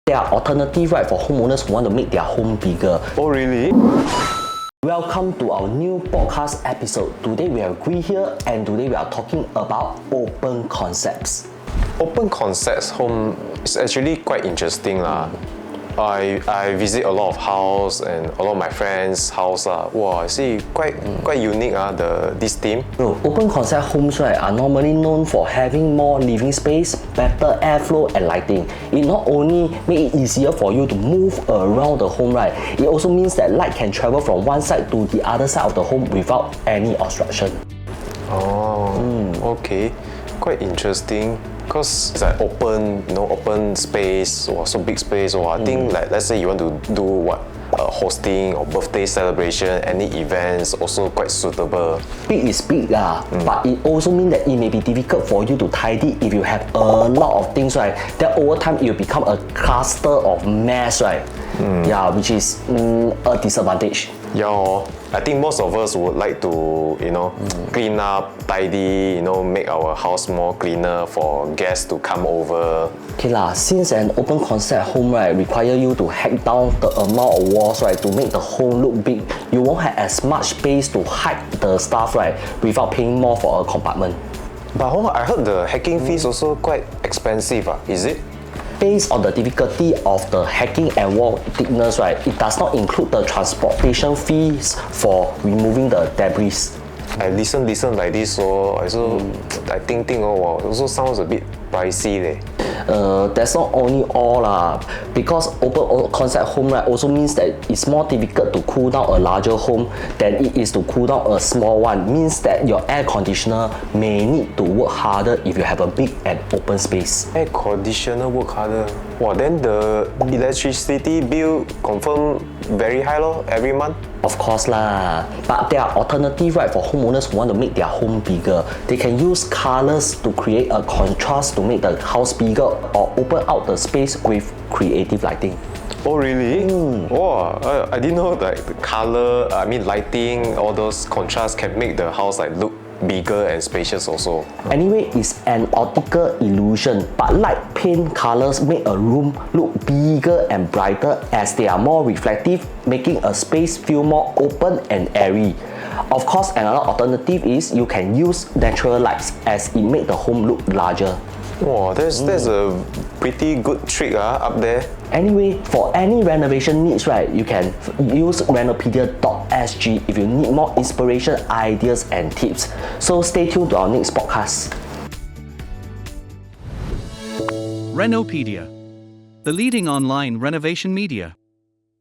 There are alternatives, right, for homeowners who want to make their home bigger. Oh, really? Welcome to our new podcast episode. Today we have Gui here, and today we are talking about open concepts. Open concepts home is actually quite interesting lah. I visit a lot of house and a lot of my friends' house Wow, I see quite unique this theme. No, open concept homes, right, are normally known for having more living space, better airflow and lighting. It not only make it easier for you to move around the home, right, it also means that light can travel from one side to the other side of the home without any obstruction. Okay, quite interesting. Because it's like open space, so big space. I think like let's say you want to do hosting or birthday celebration, any events, also quite suitable. Big is big but it also means that it may be difficult for you to tidy if you have a lot of things, right? Then over time it will become a cluster of mess, right? Yeah, which is a disadvantage. Yeah, I think most of us would like to, clean up, tidy, make our house more cleaner for guests to come over. Okay since an open concept home, right, require you to hack down the amount of walls, right, to make the home look big, you won't have as much space to hide the stuff, right, without paying more for a compartment. But I heard the hacking fees also quite expensive, is it? Based on the difficulty of the hacking and wall thickness, right, it does not include the transportation fees for removing the debris. I listen like this, so I think also sounds a bit pricey leh. That's not only all because open concept home, right, also means that it's more difficult to cool down a larger home than it is to cool down a small one. Means that your air conditioner may need to work harder if you have a big and open space. Air conditioner work harder. Then the electricity bill confirm very high every month. Of course but there are alternatives, right, for homeowners who want to make their home bigger. They can use colors to create a contrast to make the house bigger, or open out the space with creative lighting. Oh really? Wow, I didn't know like the color, lighting, all those contrasts can make the house look bigger and spacious also. Anyway, it's an optical illusion, but light paint colors make a room look bigger and brighter as they are more reflective, making a space feel more open and airy. Of course, another alternative is you can use natural lights as it makes the home look larger. Wow, that's a pretty good trick up there. Anyway, for any renovation needs, right, you can use Renopedia.sg if you need more inspiration, ideas and tips. So stay tuned to our next podcast. Renopedia, the leading online renovation media.